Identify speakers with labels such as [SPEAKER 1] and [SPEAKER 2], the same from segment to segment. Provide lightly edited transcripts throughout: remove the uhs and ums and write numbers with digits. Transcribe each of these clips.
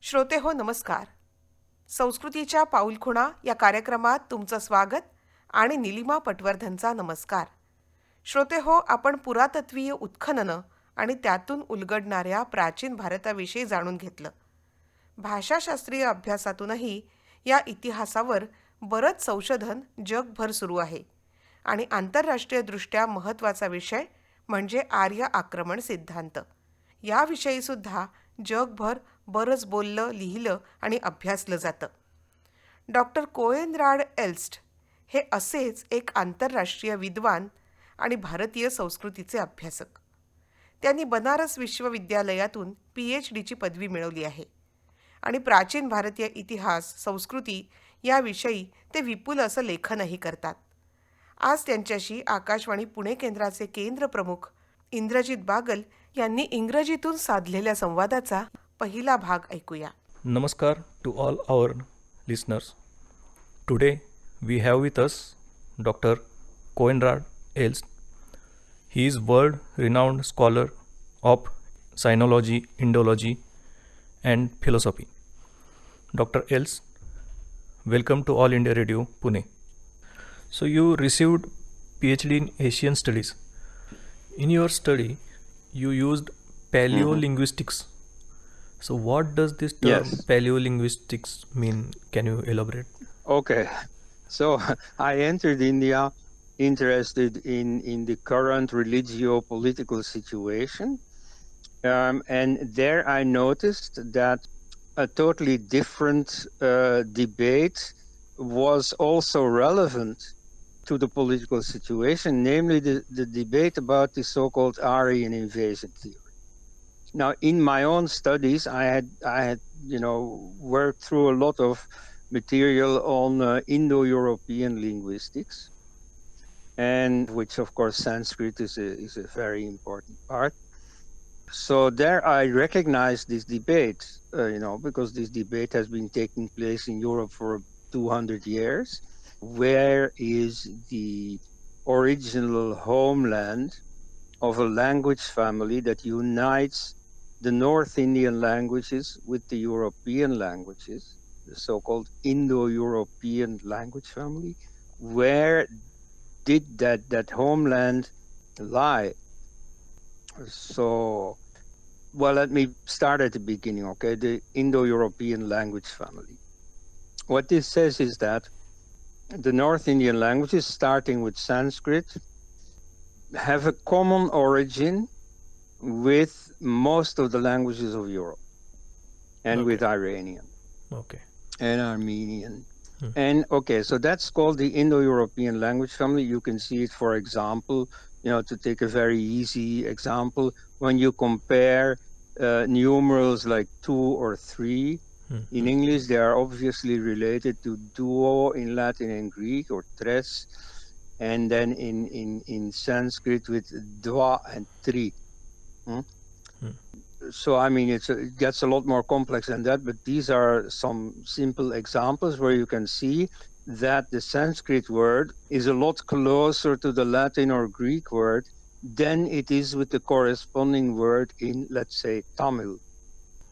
[SPEAKER 1] श्रोते हो नमस्कार. संस्कृतीच्या पाऊलखुणा या कार्यक्रमात तुमचं स्वागत आणि निलिमा पटवर्धनचा नमस्कार. श्रोते हो, आपण पुरातत्वीय उत्खननं आणि त्यातून उलगडणाऱ्या प्राचीन भारताविषयी जाणून घेतलं. भाषाशास्त्रीय अभ्यासातूनही या इतिहासावर बरंच संशोधन जगभर सुरू आहे आणि आंतरराष्ट्रीयदृष्ट्या महत्त्वाचा विषय म्हणजे आर्य आक्रमण सिद्धांत. याविषयी सुद्धा जगभर बरंच बोललं, लिहिलं आणि अभ्यासलं जातं. डॉक्टर कोएनराड एल्स्ट हे असेच एक आंतरराष्ट्रीय विद्वान आणि भारतीय संस्कृतीचे अभ्यासक. त्यांनी बनारस विश्वविद्यालयातून PhDची पदवी मिळवली आहे आणि प्राचीन भारतीय इतिहास, संस्कृती याविषयी ते विपुल असं लेखनही करतात. आज त्यांच्याशी आकाशवाणी पुणे केंद्राचे केंद्र प्रमुख इंद्रजित बागल यांनी इंग्रजीतून साधलेल्या संवादाचा पहिला भाग ऐकूया.
[SPEAKER 2] Namaskar to all our listeners. Today we have with us Dr. Koenraad Elst. He is world-renowned scholar of Sinology, Indology and Philosophy. Dr. Elst, welcome to All India Radio, Pune. So you received PhD in Asian Studies. In your study, you used paleolinguistics. So what does this term paleolinguistics mean? Can you elaborate?
[SPEAKER 3] Okay, so I entered India interested in the current religio-political situation, and there I noticed that a totally different debate was also relevant to the political situation, namely the debate about the so-called Aryan invasion theory. Now, in my own studies, I had worked through a lot of material on Indo-European linguistics, and which, of course, Sanskrit is a very important part. So there I recognized this debate, because this debate has been taking place in Europe for 200 years. Where is the original homeland of a language family that unites the North Indian languages with the European languages, the so-called Indo-European language family? Where did that homeland lie? So, well, let me start at the beginning, okay? The Indo-European language family. What this says is that the North Indian languages, starting with Sanskrit, have a common origin with most of the languages of Europe and with Iranian and Armenian. And so that's called the Indo-European language family. You can see it, for example, to take a very easy example, when you compare numerals like 2 or 3, in English they are obviously related to duo in Latin and Greek, or tres, and then in Sanskrit with dva and tri. So I mean it gets a lot more complex than that, but these are some simple examples where you can see that the Sanskrit word is a lot closer to the Latin or Greek word than it is with the corresponding word in, let's say, Tamil.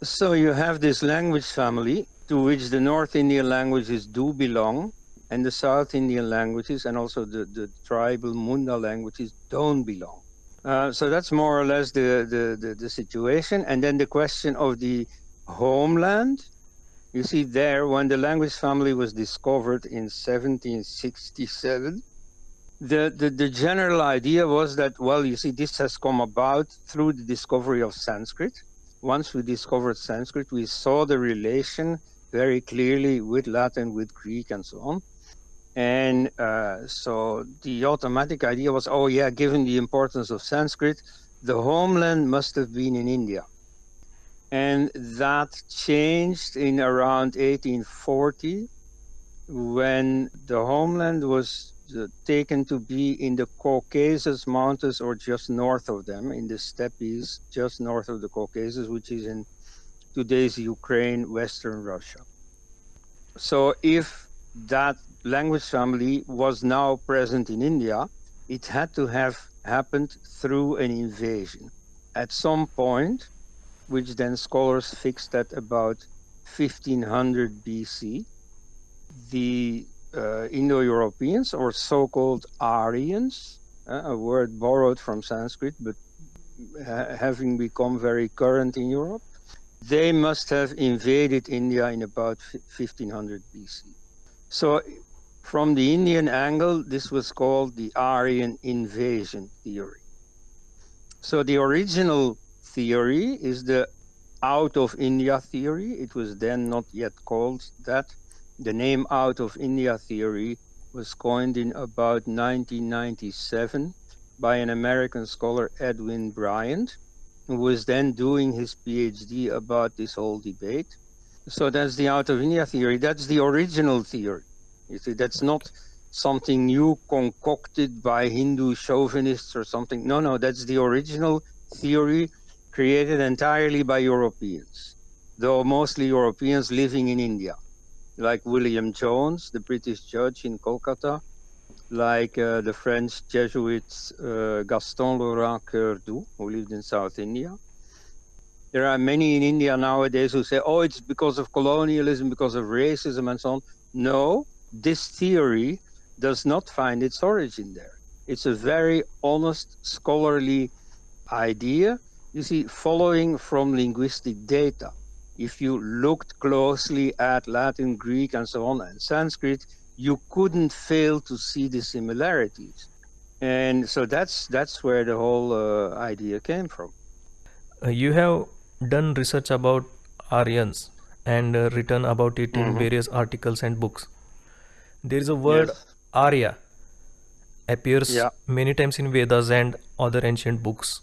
[SPEAKER 3] So you have this language family to which the North Indian languages do belong, and the South Indian languages and also the tribal Munda languages don't belong. So that's more or less the situation. And then the question of the homeland, you see there, when the language family was discovered in 1767, the general idea was that, well, you see, this has come about through the discovery of Sanskrit. Once we discovered Sanskrit, we saw the relation very clearly with Latin, with Greek, and so on. And so the automatic idea was, given the importance of Sanskrit, the homeland must have been in India. And that changed in around 1840, when the homeland was taken to be in the Caucasus Mountains, or just north of them, in the steppes, just north of the Caucasus, which is in today's Ukraine, Western Russia. So if that language family was now present in India, it had to have happened through an invasion at some point, which then scholars fixed at about 1500 BC. The Indo-Europeans, or so-called Aryans, a word borrowed from Sanskrit, but having become very current in Europe, they must have invaded India in about 1500 BC. So from the Indian angle, this was called the Aryan invasion theory. So the original theory is the out of India theory. It was then not yet called that. The name out of India theory was coined in about 1997 by an American scholar, Edwin Bryant, who was then doing his PhD about this whole debate. So that's the out of India theory. That's the original theory. You see, that's not something new concocted by Hindu chauvinists or something. No, that's the original theory created entirely by Europeans, though mostly Europeans living in India, like William Jones, the British judge in Kolkata, like the French Jesuits Gaston Laurent Coeur-Doux, who lived in South India. There are many in India nowadays who say, oh, it's because of colonialism, because of racism and so on. No, this theory does not find its origin there. It's a very honest, scholarly idea, you see, following from linguistic data. If you looked closely at Latin, Greek, and so on, and Sanskrit, you couldn't fail to see the similarities. And so that's where the whole idea came from.
[SPEAKER 2] You have done research about Aryans and written about it in various articles and books. There is a word Arya appears many times in Vedas and other ancient books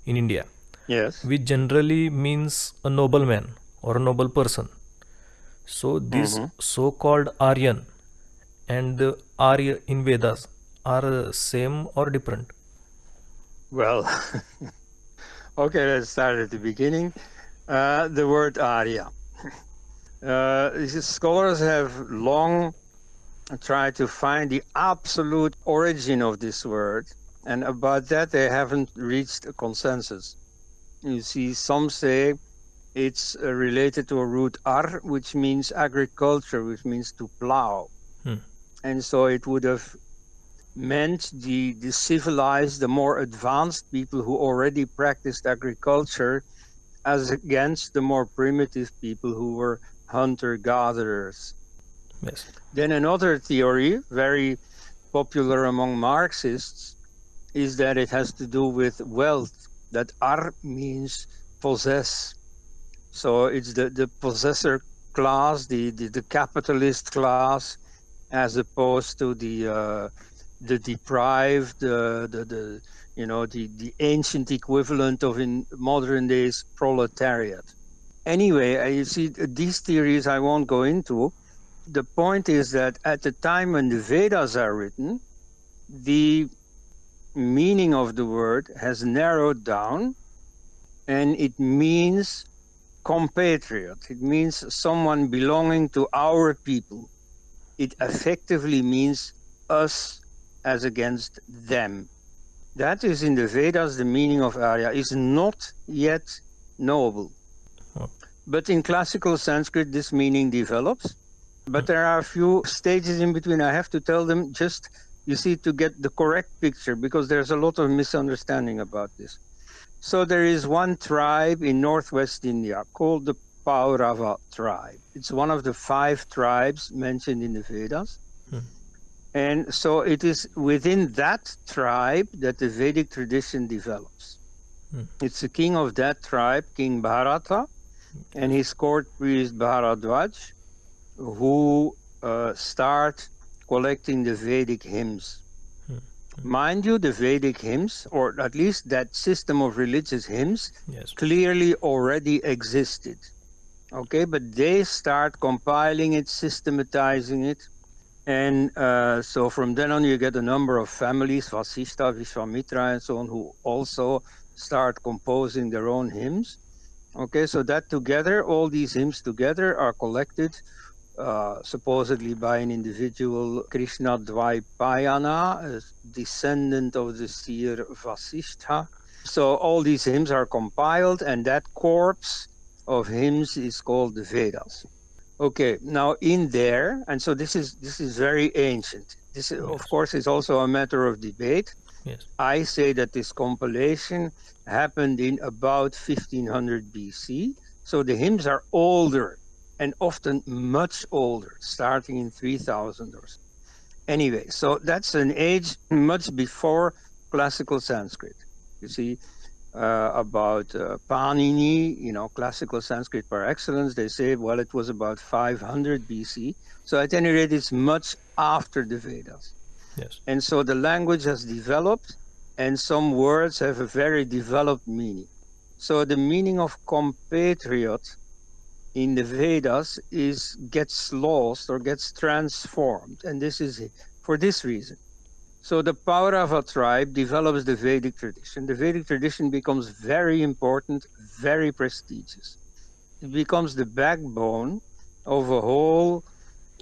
[SPEAKER 2] in India.
[SPEAKER 3] Yes.
[SPEAKER 2] Which generally means a nobleman or a noble person. So this so-called Aryan and the Arya in Vedas are same or different?
[SPEAKER 3] Well, okay, let's start at the beginning. The word Arya. Scholars have long tried to find the absolute origin of this word, and about that they haven't reached a consensus. You see, some say it's related to a root ar, which means agriculture, which means to plow. And so it would have meant the civilized, the more advanced people who already practiced agriculture, as against the more primitive people who were hunter-gatherers.
[SPEAKER 2] Yes.
[SPEAKER 3] Then another theory, very popular among Marxists, is that it has to do with wealth, that ar means possess. So it's the possessor class, the capitalist class, as opposed to the deprived, the ancient equivalent of in modern days proletariat. Anyway, you see, these theories I won't go into. The point is that at the time when the Vedas are written, the meaning of the word has narrowed down, and it means compatriot. It means someone belonging to our people. It effectively means us as against them. That is in the Vedas. The meaning of Arya is not yet knowable. But in classical Sanskrit, this meaning develops. But there are a few stages in between. I have to tell them just, you see, to get the correct picture, because there's a lot of misunderstanding about this. So there is one tribe in northwest India called the Paurava Tribe. It's one of the 5 tribes mentioned in the Vedas. And so it is within that tribe that the Vedic tradition develops. It's the king of that tribe, King Bharata, and his court priest Bharadwaj, who start collecting the Vedic hymns. Mind you, the Vedic hymns, or at least that system of religious hymns, clearly already existed. Okay, but they start compiling it, systematizing it. And so from then on, you get a number of families, Vasishta, Vishwamitra, and so on, who also start composing their own hymns. Okay, so that together, all these hymns together are collected supposedly by an individual, Krishna Dvaipayana, a descendant of the seer Vasishtha. So all these hymns are compiled, and that corpse of hymns is called the Vedas. Okay, now in there, and so this is very ancient. This, of course, is also a matter of debate.
[SPEAKER 2] Yes.
[SPEAKER 3] I say that this compilation happened in about 1500 BC. So the hymns are older and often much older, starting in 3000 or so. Anyway, so that's an age much before classical Sanskrit. You see, about Panini, classical Sanskrit par excellence, they say, well, it was about 500 BC. So at any rate, it's much after the Vedas.
[SPEAKER 2] Yes.
[SPEAKER 3] And so the language has developed, and some words have a very developed meaning. So the meaning of compatriot in the Vedas gets lost or gets transformed. And this is for this reason. So the Paurava tribe develops the Vedic tradition. The Vedic tradition becomes very important, very prestigious. It becomes the backbone of a whole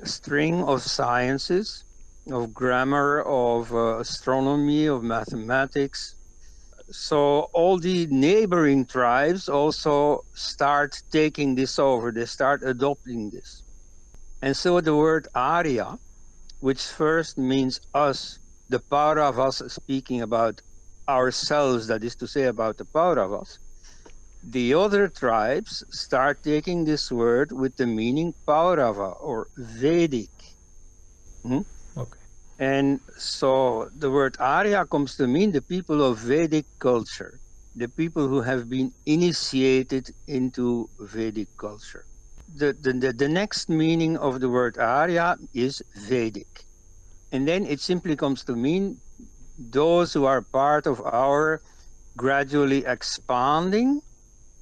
[SPEAKER 3] string of sciences, of grammar, of astronomy, of mathematics. So all the neighboring tribes also start taking this over. They start adopting this. And so the word Arya, which first means us, the Pauravas speaking about ourselves, that is to say about the Pauravas, the other tribes start taking this word with the meaning Paurava or Vedic.
[SPEAKER 2] Okay.
[SPEAKER 3] And so the word Arya comes to mean the people of Vedic culture, the people who have been initiated into Vedic culture. The next meaning of the word Arya is Vedic. And then it simply comes to mean those who are part of our gradually expanding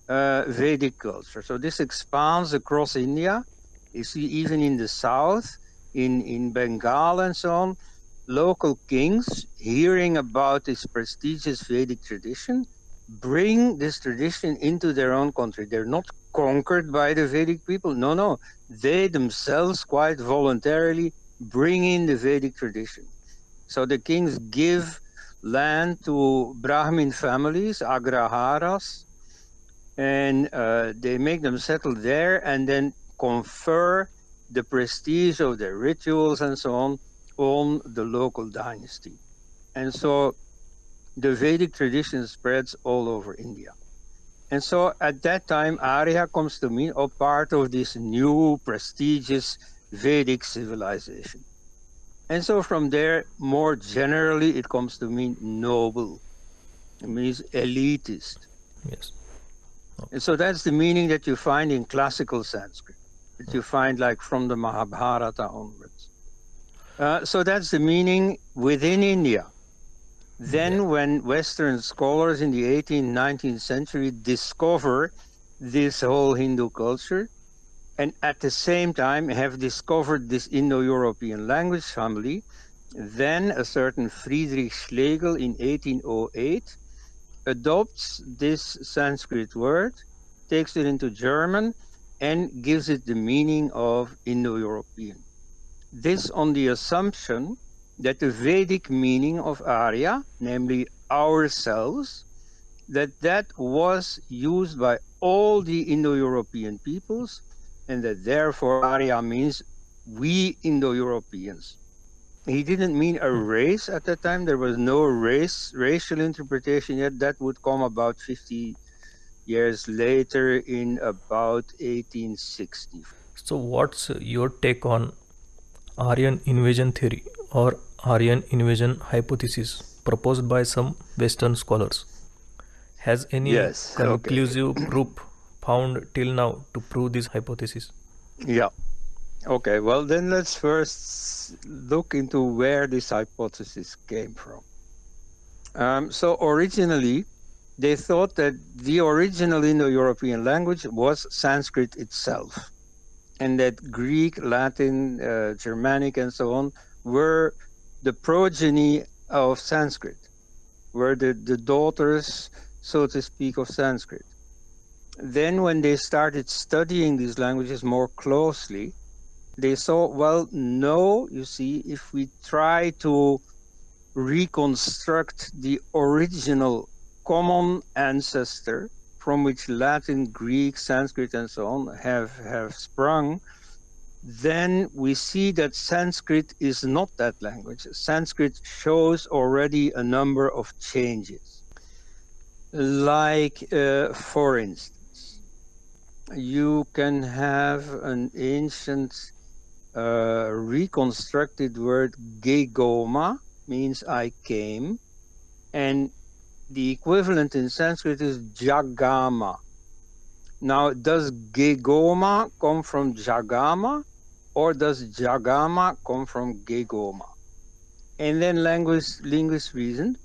[SPEAKER 3] Vedic culture. So this expands across India. You see, even in the south, in Bengal and so on, local kings, hearing about this prestigious Vedic tradition, bring this tradition into their own country. They're not conquered by the Vedic people. No. They themselves quite voluntarily bring in the Vedic tradition. So the kings give land to Brahmin families, agraharas, and they make them settle there and then confer the prestige of their rituals and so on the local dynasty. And so the Vedic tradition spreads all over India. And so at that time, Arya comes to mean a part of this new prestigious Vedic civilization. And so from there, more generally, it comes to mean noble. It means elitist.
[SPEAKER 2] Yes.
[SPEAKER 3] And so that's the meaning that you find in classical Sanskrit, that you find like from the Mahabharata onwards. So that's the meaning within India. Then when Western scholars in the 18th, 19th century discover this whole Hindu culture, and at the same time have discovered this Indo-European language family, then a certain Friedrich Schlegel in 1808 adopts this Sanskrit word, takes it into German, and gives it the meaning of Indo-European. This on the assumption that the Vedic meaning of Arya, namely ourselves, that was used by all the Indo-European peoples, and that therefore Arya means we Indo-Europeans. He didn't mean a race at that time. There was no racial interpretation yet. That would come about 50 years later in about 1860.
[SPEAKER 2] So what's your take on Aryan invasion theory or Aryan invasion hypothesis proposed by some Western scholars? Has any conclusive proof found till now to prove this hypothesis?
[SPEAKER 3] Yeah. Okay, well then let's first look into where this hypothesis came from. So originally, they thought that the original Indo-European language was Sanskrit itself, and that Greek, Latin, Germanic, and so on were the progeny of Sanskrit, were the daughters, so to speak, of Sanskrit. Then when they started studying these languages more closely, they saw, well, no, you see, if we try to reconstruct the original common ancestor from which Latin, Greek, Sanskrit, and so on have sprung, then we see that Sanskrit is not that language. Sanskrit shows already a number of changes. Like, for instance, you can have an ancient reconstructed word, gegoma, means I came, and the equivalent in Sanskrit is jagama. Now, does gegoma come from jagama, or does jagama come from gegoma? And then linguists reasoned,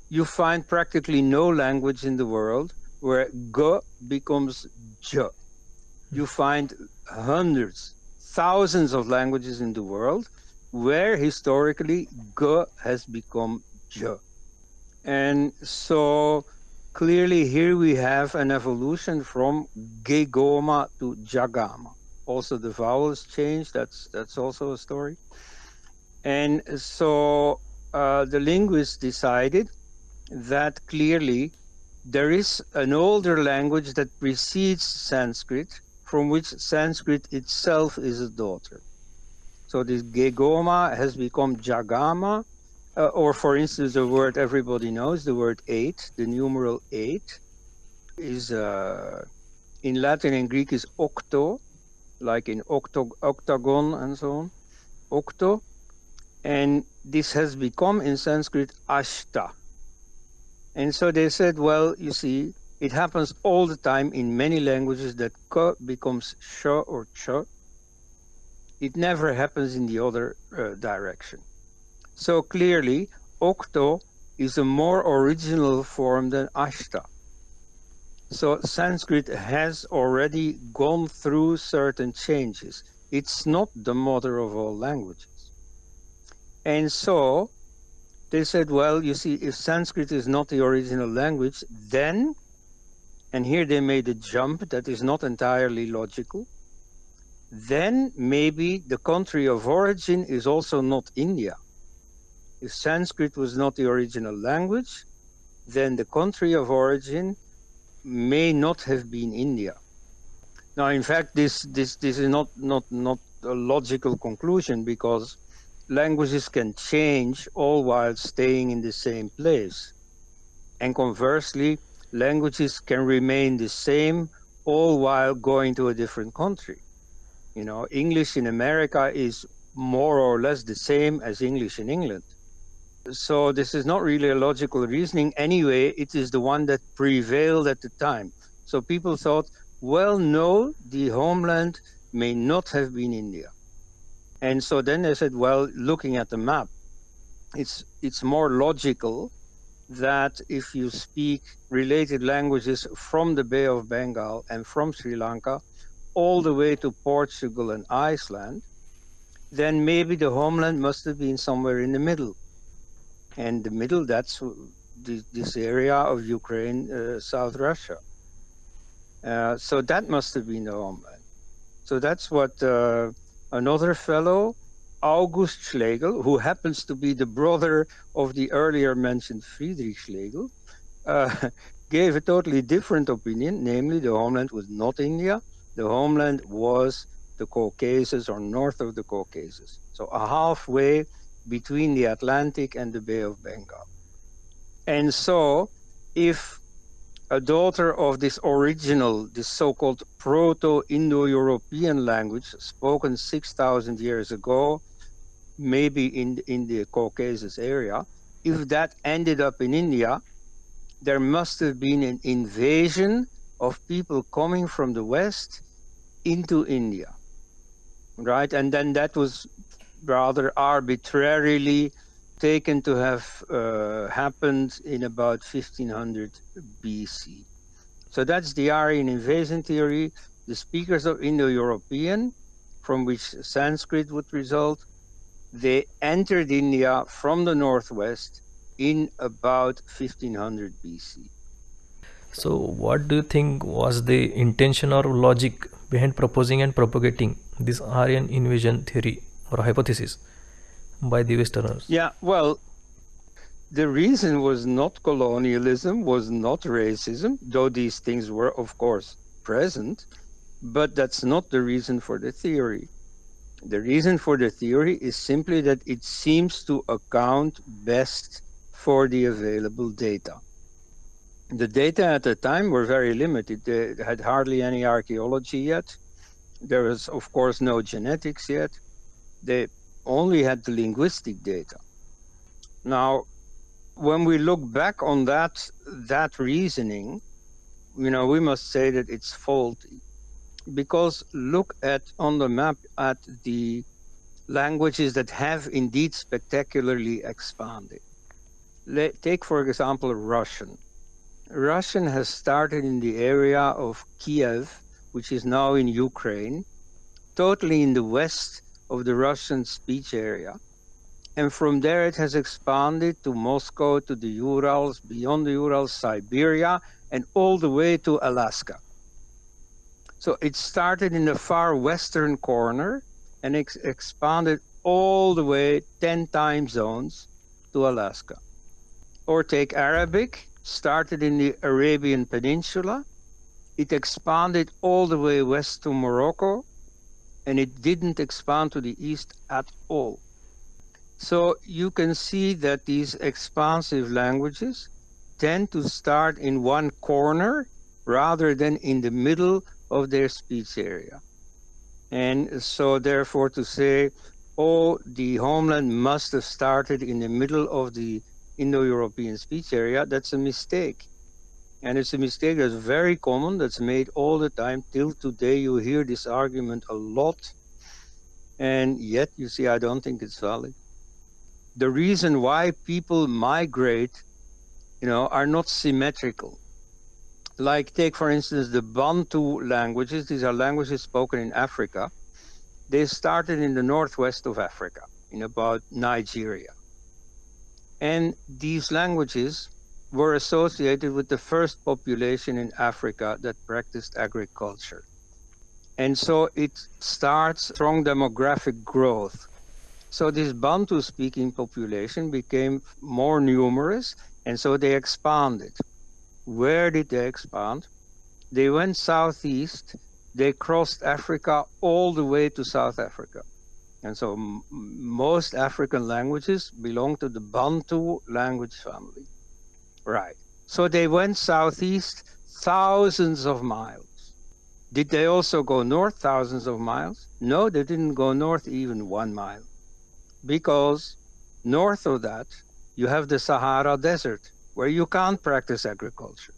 [SPEAKER 3] you find practically no language in the world where g becomes j. You find hundreds, thousands of languages in the world where historically g has become j. And so clearly here we have an evolution from gegoma to jagama. Also the vowels change, that's also a story. And so the linguists decided that clearly there is an older language that precedes Sanskrit, from which Sanskrit itself is a daughter. So this gegoma has become jagama, or for instance, the word everybody knows, the word 8, the numeral 8, is in Latin and Greek is octo, like in octagon and so on, octo. And this has become in Sanskrit ashta. And so they said, well, you see, it happens all the time in many languages that k becomes sh or ch. It never happens in the other direction. So clearly, octo is a more original form than ashta. So Sanskrit has already gone through certain changes. It's not the mother of all languages. And so they said, well, you see, if Sanskrit is not the original language, then, and here they made a jump that is not entirely logical, then maybe the country of origin is also not India. If Sanskrit was not the original language, then the country of origin may not have been India. Now, in fact, this is not a logical conclusion, because languages can change all while staying in the same place. And conversely, languages can remain the same all while going to a different country. You know, English in America is more or less the same as English in England. So this is not really a logical reasoning. Anyway, it is the one that prevailed at the time. So people thought, well, no, the homeland may not have been India. And so then they said, well, looking at the map, it's more logical that if you speak related languages from the Bay of Bengal and from Sri Lanka all the way to Portugal and Iceland, then maybe the homeland must have been somewhere in the middle. And the middle, that's this area of Ukraine, South Russia. So that must have been the homeland. So that's what another fellow, August Schlegel, who happens to be the brother of the earlier mentioned Friedrich Schlegel, gave a totally different opinion, namely the homeland was not India. The homeland was the Caucasus or north of the Caucasus. So a halfway between the Atlantic and the Bay of Bengal. And so if a daughter of this original, this so-called Proto-Indo-European language spoken 6,000 years ago, maybe in the Caucasus area, if that ended up in India, there must have been an invasion of people coming from the West into India, right? And then that was rather arbitrarily taken to have happened in about 1500 BC. So that's the Aryan invasion theory. The speakers of Indo-European, from which Sanskrit would result, they entered India from the northwest in about 1500 BC.
[SPEAKER 2] So what do you think was the intention or logic behind proposing and propagating this Aryan invasion theory or hypothesis by the Westerners?
[SPEAKER 3] Yeah, well, the reason was not colonialism, was not racism, though these things were, of course, present, but that's not the reason for the theory. The reason for the theory is simply that it seems to account best for the available data. The data at the time were very limited. They had hardly any archaeology yet. There was, of course, no genetics yet. They only had the linguistic data. Now, when we look back on that reasoning, we must say that it's faulty. Because look on the map at the languages that have indeed spectacularly expanded. Take, for example, Russian. Russian has started in the area of Kiev, which is now in Ukraine, totally in the west of the Russian speech area. And from there it has expanded to Moscow, to the Urals, beyond the Urals, Siberia, and all the way to Alaska. So it started in the far western corner and expanded all the way 10 time zones to Alaska. Or take Arabic, started in the Arabian Peninsula. It expanded all the way west to Morocco, and it didn't expand to the east at all. So you can see that these expansive languages tend to start in one corner rather than in the middle of their speech area. And so therefore to say, the homeland must have started in the middle of the Indo-European speech area, that's a mistake. And it's a mistake that's very common, that's made all the time. Till today you hear this argument a lot. And yet, you see, I don't think it's valid. The reason why people migrate, are not symmetrical. Like take, for instance, the Bantu languages. These are languages spoken in Africa. They started in the northwest of Africa, in about Nigeria. And these languages were associated with the first population in Africa that practiced agriculture. And so it starts strong demographic growth. So this Bantu-speaking population became more numerous, and so they expanded. Where did they expand? They went southeast, they crossed Africa all the way to South Africa. And so most African languages belong to the Bantu language family. Right. So they went southeast thousands of miles. Did they also go north thousands of miles? No, they didn't go north even 1 mile. Because north of that, you have the Sahara Desert, where you can't practice agriculture.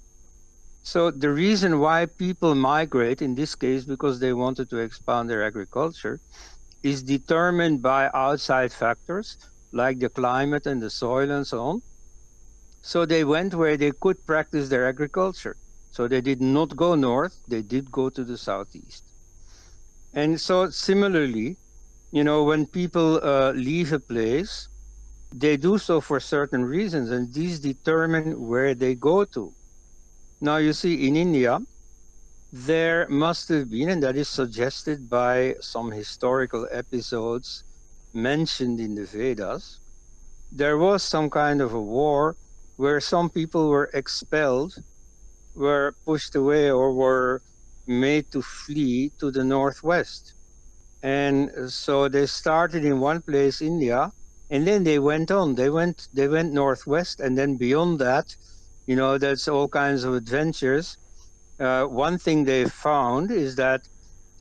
[SPEAKER 3] So the reason why people migrate, in this case because they wanted to expand their agriculture, is determined by outside factors like the climate and the soil and so on. So they went where they could practice their agriculture. So they did not go north, they did go to the southeast. And so similarly, when people leave a place, they do so for certain reasons, and these determine where they go to. Now, you see, in India, there must have been, and that is suggested by some historical episodes mentioned in the Vedas, there was some kind of a war where some people were expelled, were pushed away, or were made to flee to the northwest. And so they started in one place, India, and then they went on. They went northwest, and then beyond that, that's all kinds of adventures. One thing they found is that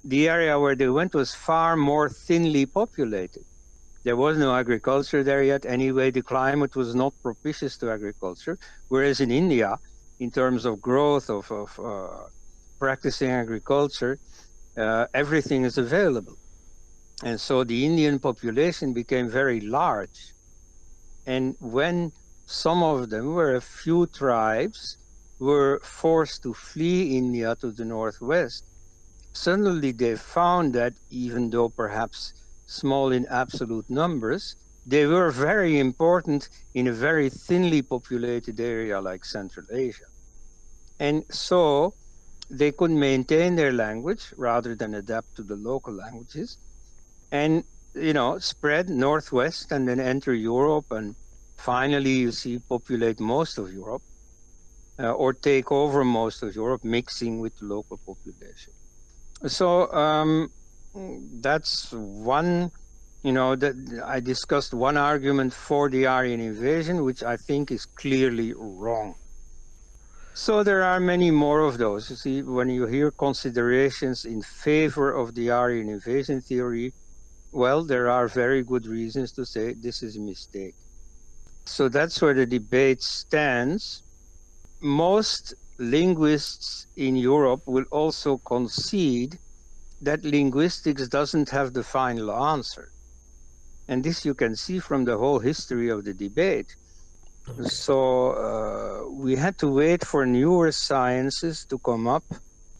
[SPEAKER 3] the area where they went was far more thinly populated. There was no agriculture there yet. Anyway, the climate was not propitious to agriculture. Whereas in India, in terms of growth of practicing agriculture, everything is available. And so the Indian population became very large. And when some of them, were a few tribes, were forced to flee India to the northwest, suddenly they found that even though perhaps small in absolute numbers, they were very important in a very thinly populated area like Central Asia. And so they could maintain their language rather than adapt to the local languages and, spread northwest and then enter Europe and finally, you see, populate most of Europe or take over most of Europe, mixing with the local population. So that's one, that I discussed one argument for the Aryan invasion, which I think is clearly wrong. So there are many more of those. You see, when you hear considerations in favor of the Aryan invasion theory, well, there are very good reasons to say this is a mistake. So that's where the debate stands. Most linguists in Europe will also concede that linguistics doesn't have the final answer. And this you can see from the whole history of the debate. So we had to wait for newer sciences to come up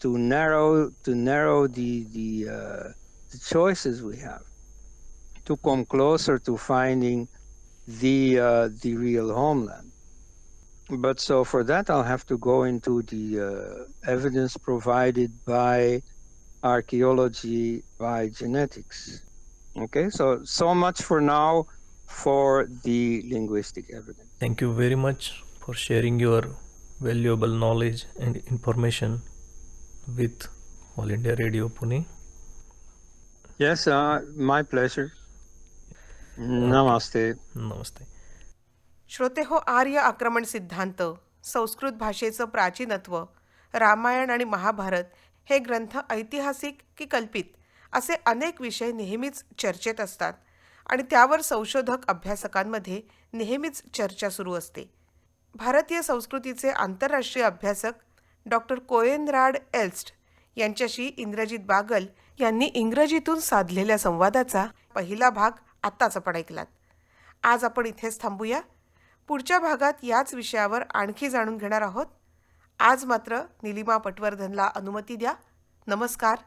[SPEAKER 3] to narrow the choices we have, to come closer to finding the real homeland. But so for that, I'll have to go into the evidence provided by archaeology, by genetics. Okay, so much for now for the linguistic evidence.
[SPEAKER 2] Thank you very much for sharing your valuable knowledge and information with All India Radio Pune.
[SPEAKER 3] Yes, my pleasure. Namaste.
[SPEAKER 2] नमस्ते.
[SPEAKER 1] श्रोते हो, आर्य आक्रमण सिद्धांत, संस्कृत भाषेचं प्राचीनत्व, रामायण आणि महाभारत हे ग्रंथ ऐतिहासिक की कल्पित असे अनेक विषय नेहमीच चर्चेत असतात आणि त्यावर संशोधक अभ्यासकांमध्ये नेहमीच चर्चा सुरू असते. भारतीय संस्कृतीचे आंतरराष्ट्रीय अभ्यासक डॉक्टर कोएनराड एल्स्ट यांच्याशी इंद्रजित बागल यांनी इंग्रजीतून साधलेल्या संवादाचा पहिला भाग आत्ताच आपण ऐकलात. आज आपण इथेच थांबूया. पुढच्या भागात याच विषयावर आणखी जाणून घेणार आहोत. आज मात्र निलिमा पटवर्धनला अनुमती द्या. नमस्कार.